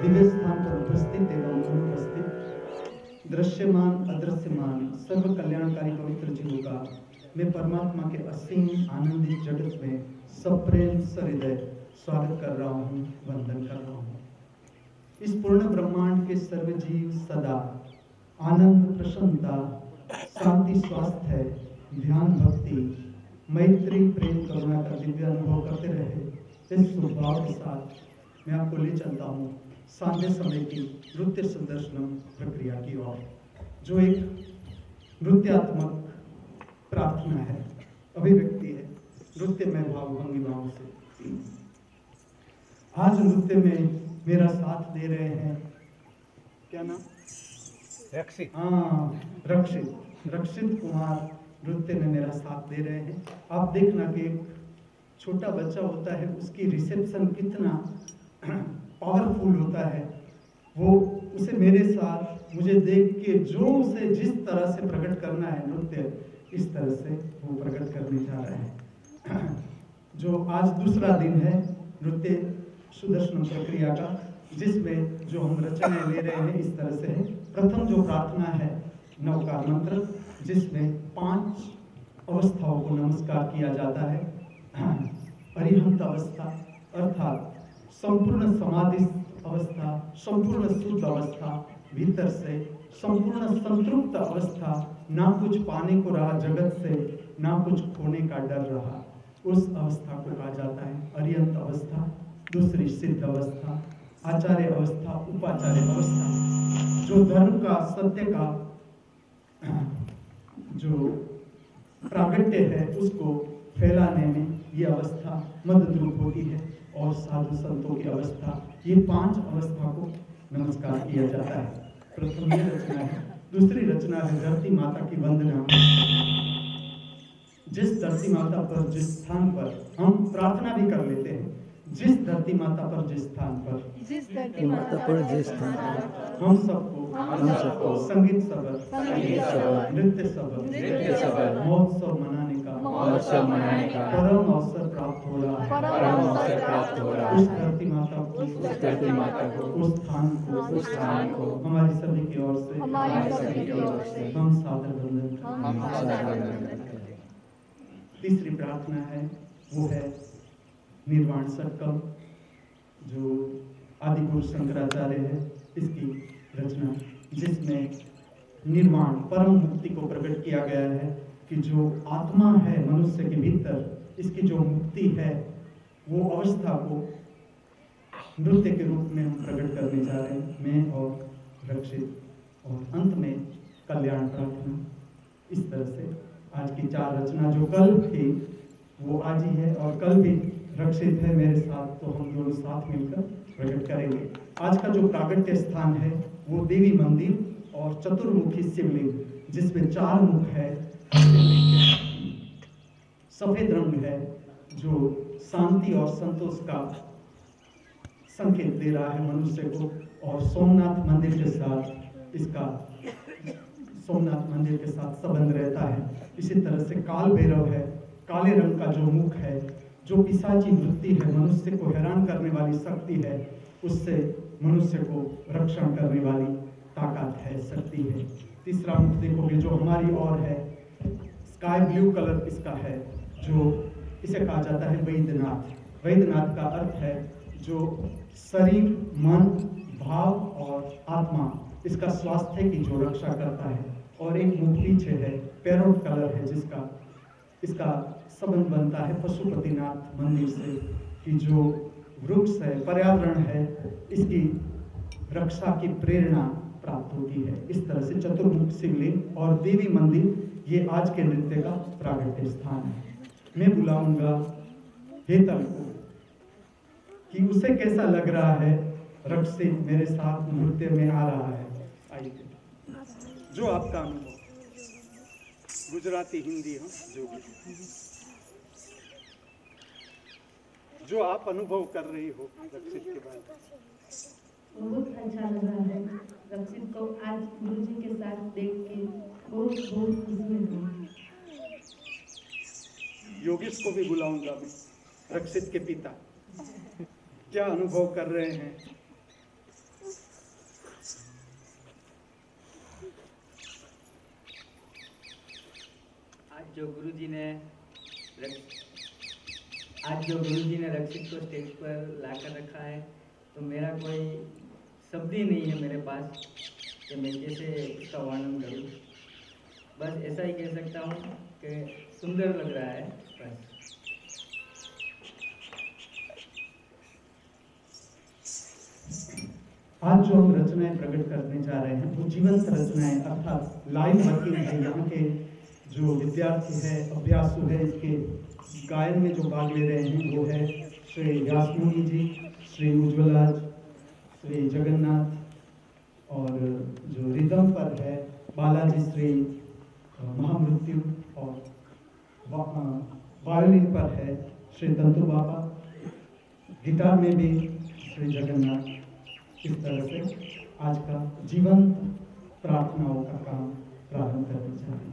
दिव्य स्थान पर उपस्थित एवं अनुपस्थित, दृश्यमान अदृश्यमान सर्व कल्याणकारी पवित्र जीवों का मैं परमात्मा के असीम आनंदित जगत में सप्रेम सहृदय स्वागत कर रहा हूँ, वंदन कर रहा हूँ। इस पूर्ण ब्रह्मांड के सर्व जीव सदा आनंद, प्रसन्नता, शांति, स्वास्थ्य, ध्यान, भक्ति, मैत्री, प्रेम, करुणा का दिव्य अनुभव करते रहे। इस शुभ भाव के साथ मैं आपको ले चलता हूँ सांध्य समय की नृत्य संदर्शनम प्रक्रिया की ओर, जो एक नृत्यात्मक प्रार्थना है, अभिव्यक्ति है, नृत्यमय भाव भंगिमाओं से। आज नृत्य में मेरा साथ दे रहे हैं, क्या नाम? रक्षित। हाँ, रक्षित कुमार नृत्य में मेरा साथ दे रहे हैं। आप देखना कि एक छोटा बच्चा होता है, उसकी रिसेप्शन कितना पावरफुल होता है। वो उसे मेरे साथ मुझे देख के जो उसे जिस तरह से प्रकट करना है नृत्य, इस तरह से वो प्रकट करने जा रहे हैं। जो आज दूसरा दिन है नृत्य सुदर्शन प्रक्रिया का, जिसमें जो हम रचनाएं ले रहे हैं इस तरह से है। प्रथम जो प्रार्थना है नवकार मंत्र, जिसमें 5 अवस्थाओं को नमस्कार किया जाता है। अरिहंत अवस्था अर्थात संपूर्ण समाधि अवस्था, संपूर्ण शुद्ध अवस्था, भीतर से संपूर्ण संतृप्त अवस्था, ना कुछ पाने को रहा जगत से, ना कुछ खोने का डर रहा, उस अवस्था को कहा जाता है अरिहंत अवस्था। दूसरी सिद्ध अवस्था, आचार्य अवस्था, उपाचार्य अवस्था, जो धर्म का, सत्य का जो प्रागट्य है उसको फैलाने में ये अवस्था मददरूप होती है। और साधु संतों की अवस्था, ये 5 अवस्था को नमस्कार किया जाता है। प्रथम ये रचना है। दूसरी रचना है धरती माता की वंदना। जिस धरती माता पर, जिस स्थान पर, हम प्रार्थना भी कर लेते हैं, जिस धरती माता पर, जिस स्थान पर, जिस धरती माता पर, जिस स्थान पर हम सबको संगीत सबर, नृत्य सबर, महोत्सव मनाने का परम अवसर प्राप्त हो रहा है। उस धरती माता को, उस स्थान को हमारी सभी की ओर से हम सादर वंदन करते हैं। तीसरी प्रार्थना है, वो है निर्वाण सर्कल, जो आदिगुरु शंकराचार्य है, इसकी रचना, जिसमें निर्वाण परम मुक्ति को प्रकट किया गया है कि जो आत्मा है मनुष्य के भीतर, इसकी जो मुक्ति है, वो अवस्था को नृत्य के रूप में हम प्रकट करने जा रहे हैं, मैं और रक्षित। और अंत में कल्याण प्रार्थना। इस तरह से आज की 4 रचना जो कल थी वो आज ही है, और कल भी रक्षित है मेरे साथ, तो हम दोनों साथ मिलकर प्रकट करेंगे। आज का जो प्रागट्य स्थान है वो देवी मंदिर और चतुर्मुखी शिवलिंग, जिसमें 4 मुख है, सफेद रंग है, जो शांति और संतोष का संकेत दे रहा है मनुष्य को। और सोमनाथ मंदिर के साथ इसका संबंध रहता है। इसी तरह से काल भैरव है, काले रंग का जो मुख है, जो पिशाची वृत्ति है, मनुष्य को हैरान करने वाली शक्ति है, उससे मनुष्य को रक्षण करने वाली ताकत है, शक्ति है। तीसरा मुख देखोगे जो हमारी ओर है, स्काई ब्लू कलर इसका है, जो इसे कहा जाता है वैद्यनाथ। वैद्यनाथ का अर्थ है जो शरीर, मन, भाव और आत्मा, इसका स्वास्थ्य की जो रक्षा करता है। और एक मुख पीछे है, पैरोट कलर है, जिसका इसका संबंध बनता है पशुपतिनाथ मंदिर से, कि जो वृक्ष है, पर्यावरण है, इसकी रक्षा की प्रेरणा प्राप्त होती है। इस तरह से चतुर्मुख शिवलिंग और देवी मंदिर ये आज के नृत्य का प्रागट्य स्थान है। मैं बुलाऊंगा हेतल को कि उसे कैसा लग रहा है रक्षित मेरे साथ नृत्य में आ रहा है। आइए, जो आपका अनुभव, गुजराती, हिंदी, जो आप अनुभव कर रही हो रक्षित के बारे में। बहुत अच्छा लग रहा है रक्षित को आज गुरुजी के साथ देख के, बहुत खुशी हुई। योगेश को भी बुलाऊंगा मैं, रक्षित के पिता, क्या अनुभव कर रहे हैं जो गुरुजी ने रक्षित को स्टेज पर लाकर रखा है, तो मेरा कोई शब्द ही नहीं है मेरे पास कि मैं कैसे इसका वर्णन करूँ। बस ऐसा ही कह सकता हूँ कि सुंदर लग रहा है बस। आज जो हम रचनाएं प्रकट करने जा रहे हैं वो जीवंत रचनाएं अर्थात लाइव वर्किंग है। यहाँ के जो विद्यार्थी है, अभ्यासु है, इसके गायन में जो भाग ले रहे हैं वो है श्री व्यासमुनि जी, श्री उज्ज्वलाज, श्री जगन्नाथ, और जो रिदम पर है बालाजी श्री महामृत्यु, और वायोलिन पर है श्री तंतु बाबा, गिटार में भी श्री जगन्नाथ। इस तरह से आज का जीवंत प्रार्थनाओं का काम प्रारंभ करने जा रहे हैं।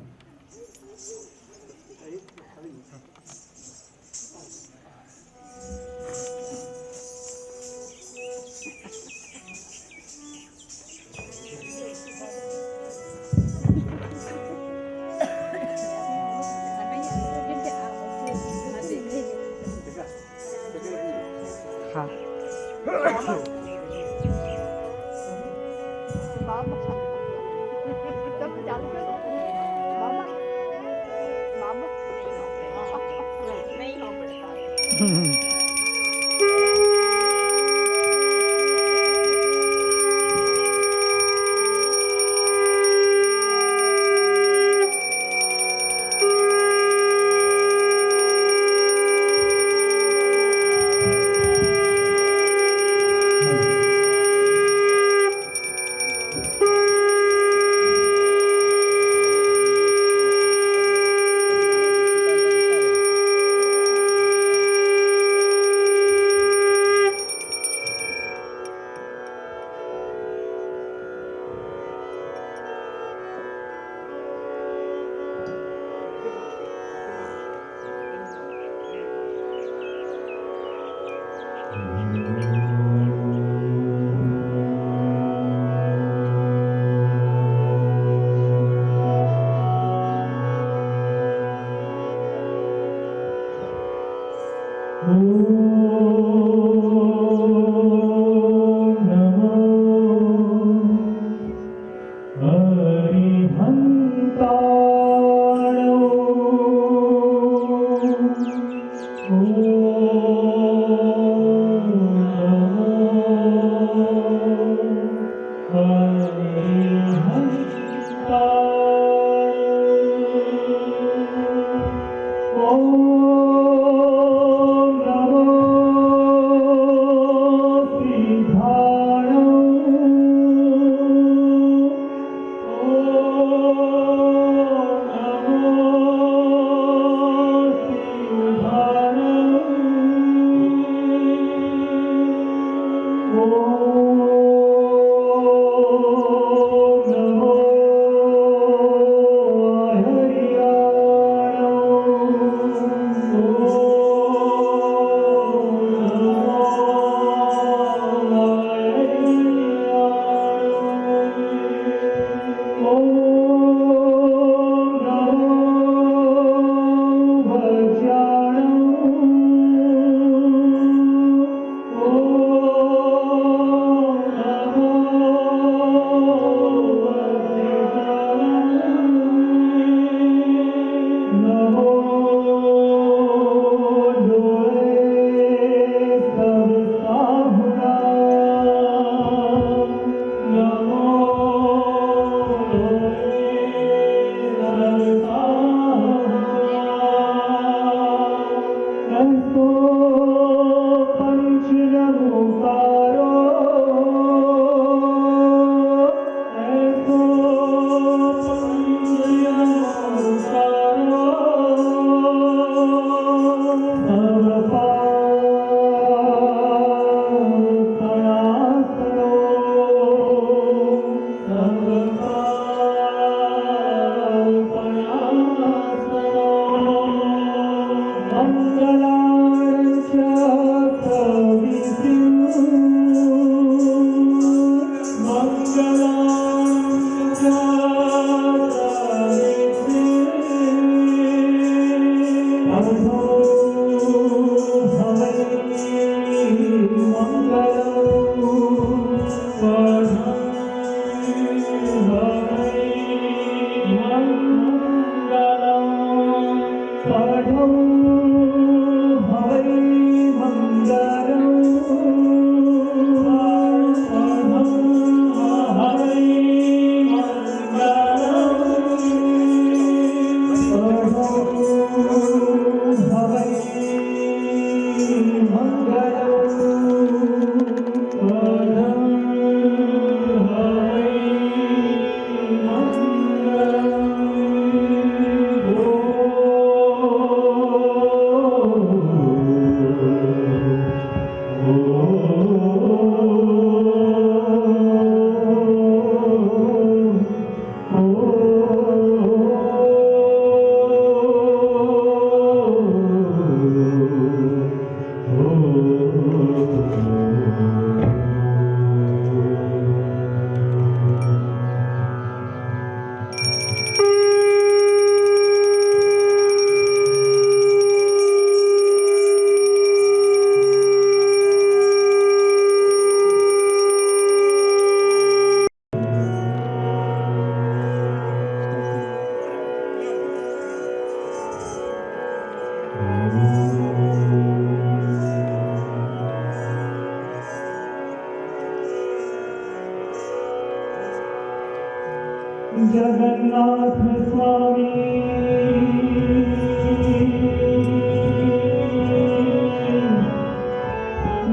जगन्नाथ स्वामी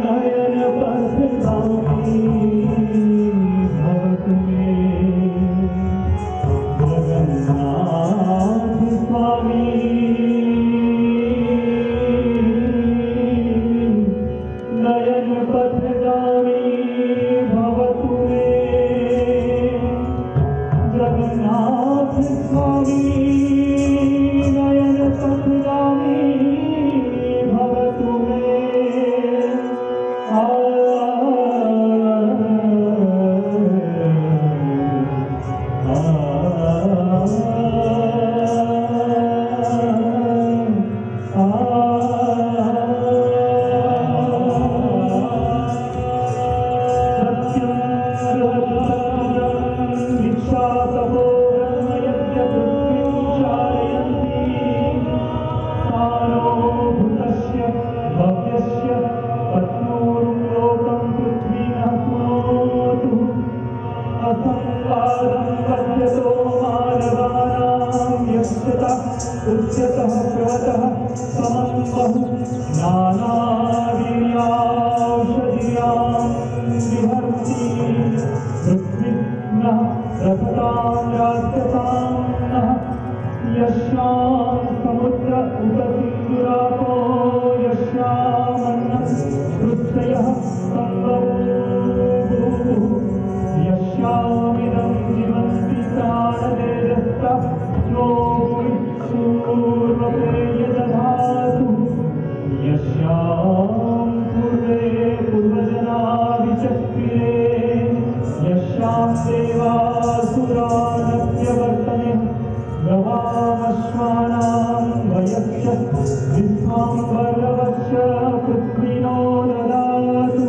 नयन पथगामी भवतु मे जगन्नाथ स्वामी नयन पथगामी भवतु मे जगन्नाथ स्वामी नयन पथगामी भवतु मे उच्यतः प्रवतः समं बहु नानावीर्याौषधियां विहरति पृथ्वीनः रसतां राजसां नः यस्यां समुद्र उपसिन्धुरापो यस्यामन्नं हृदयः संगमो यस्यामिदं जीवन्ति प्राणदेजस्तः पूर्वप्रेयदधातु यस्यां पूर्वे पूर्वजना विचक्रिरे यस्यां देवासुरानप्यवर्तने गवामश्वानां वयस्य विश्वाम्बरवस्य पृथ्वीनो ददातु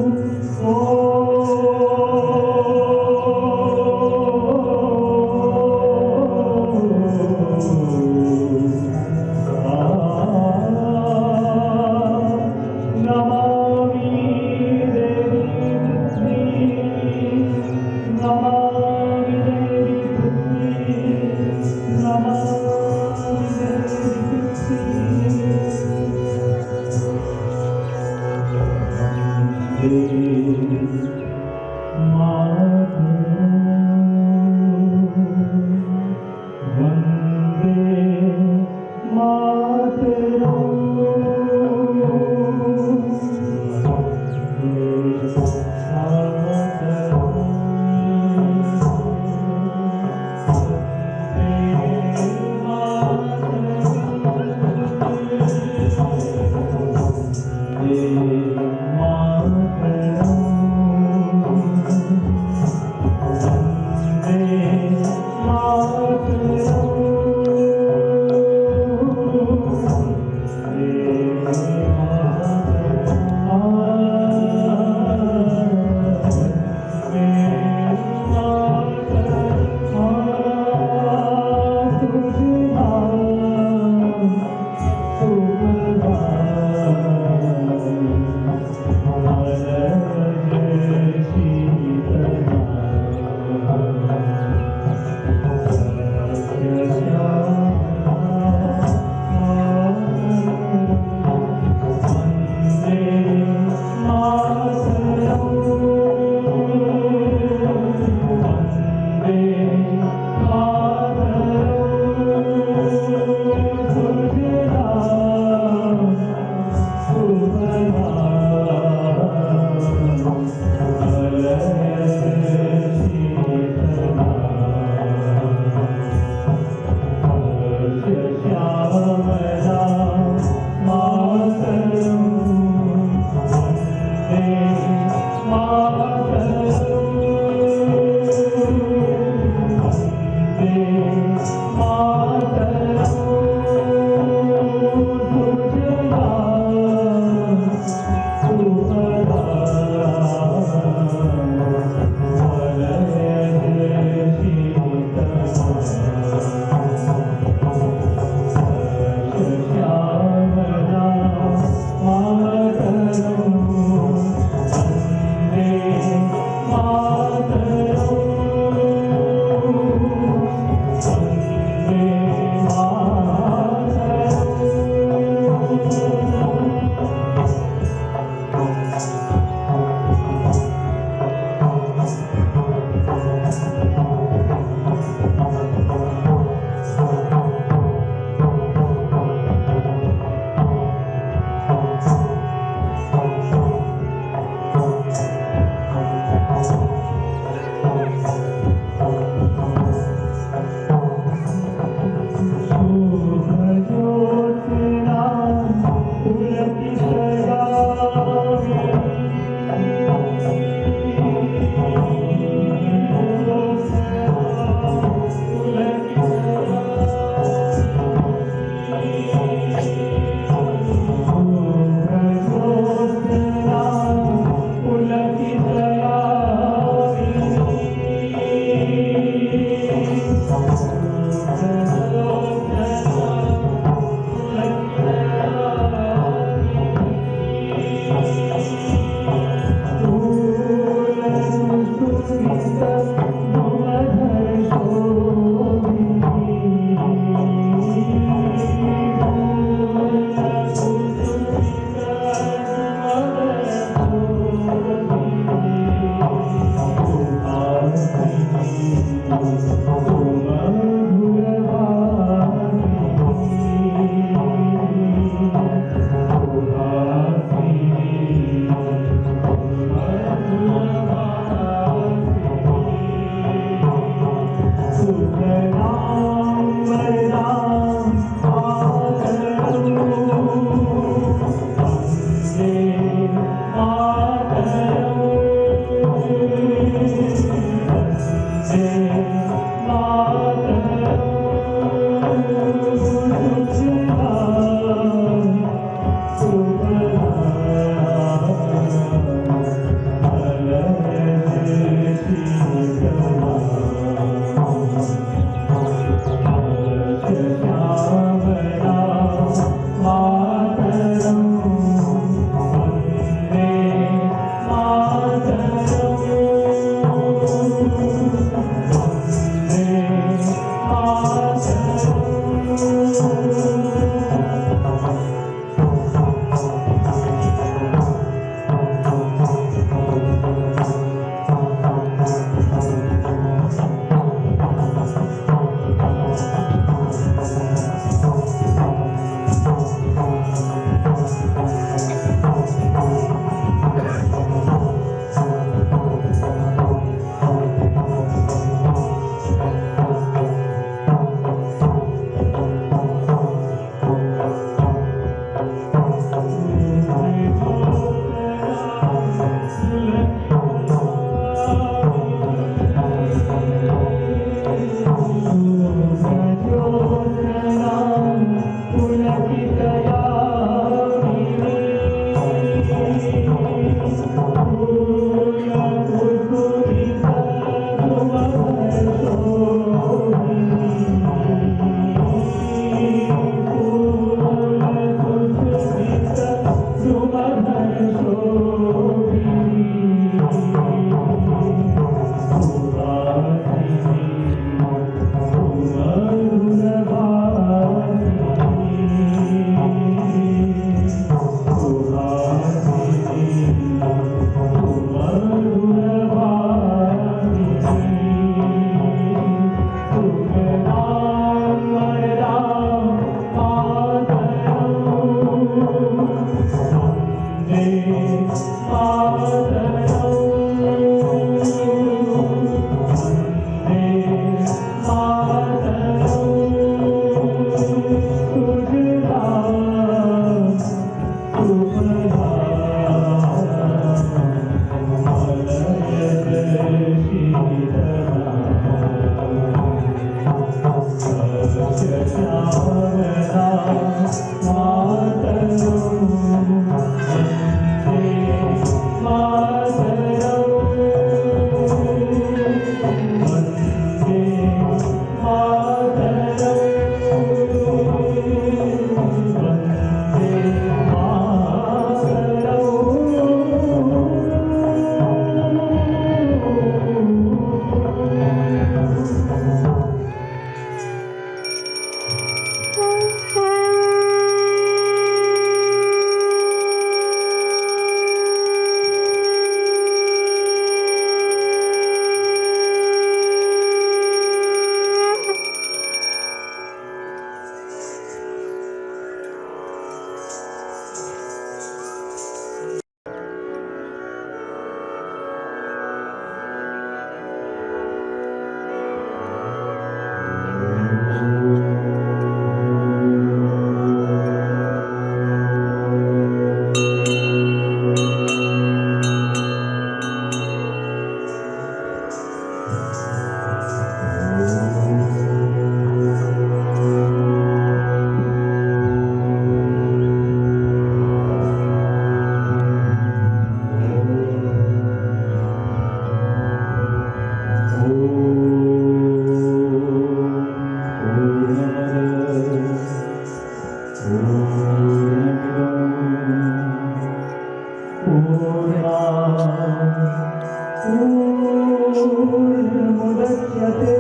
पूर्णमुदच्यते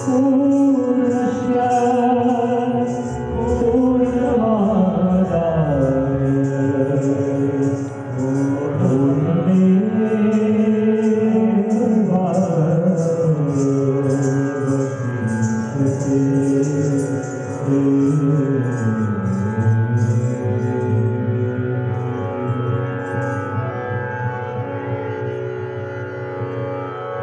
पूर्णस्य पूर्णमादाय पूर्णमेवावशिष्यते। 。 . 。 。 。 . 。 . 。 。 . 。 。 . 。 。 。 。 。 。 。 。 。 。 。 。 。 。 。 。 。 。 。 。 。 。 。 。 。 。 。 。 。 。 。 。 。 。 。 。 。 。 。 。 है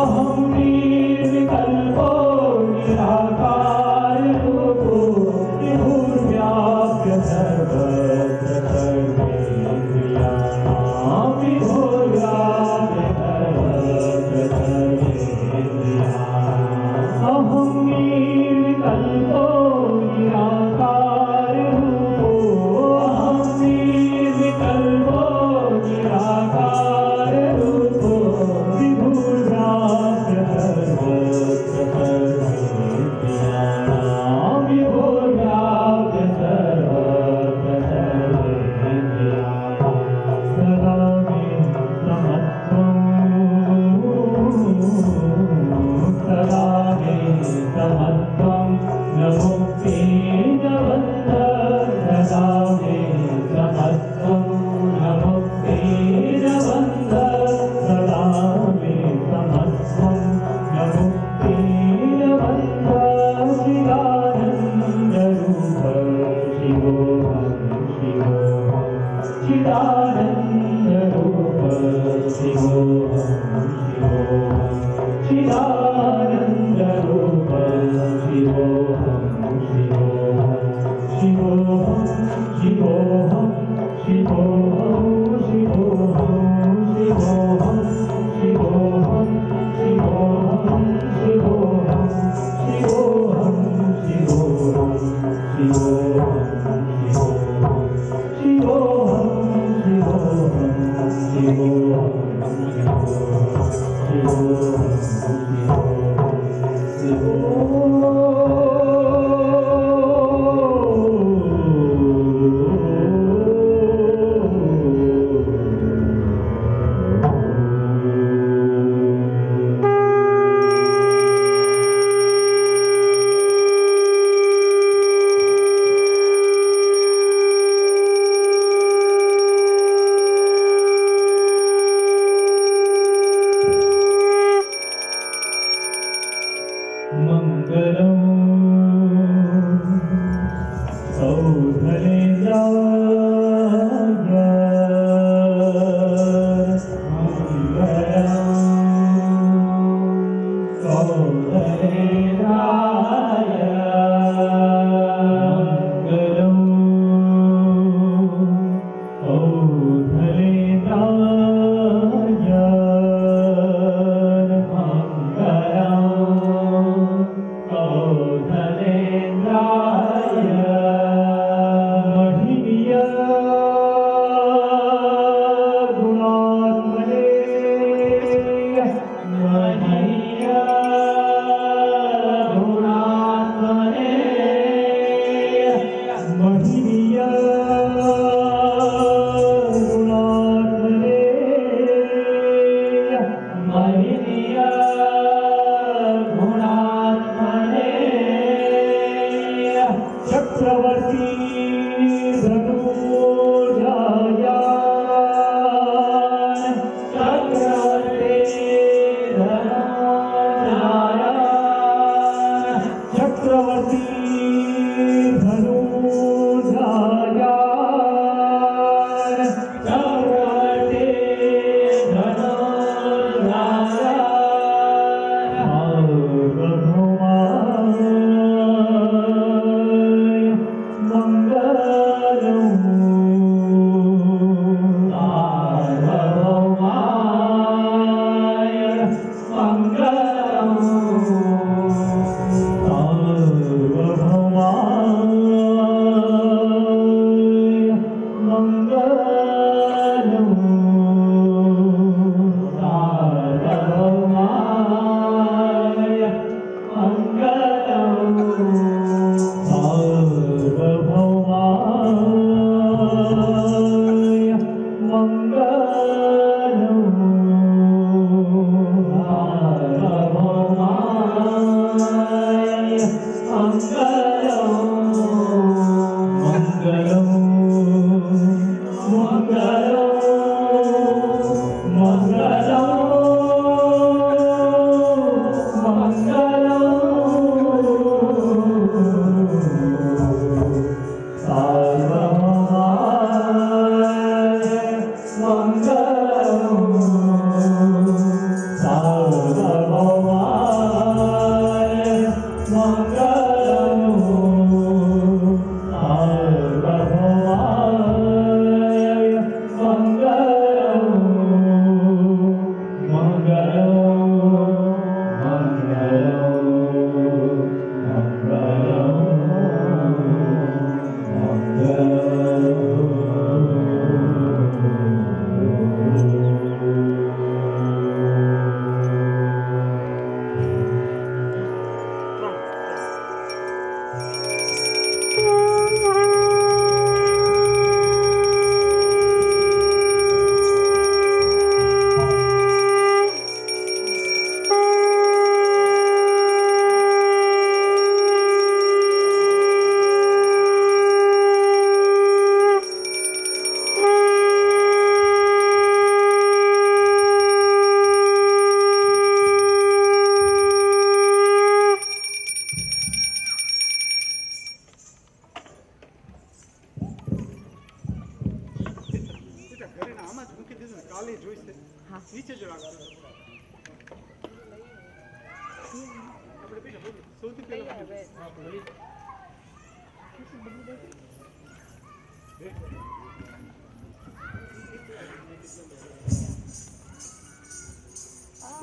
अहं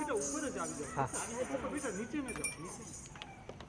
बेटा ऊपर जा, बेटा नीचे में जाओ, नीचे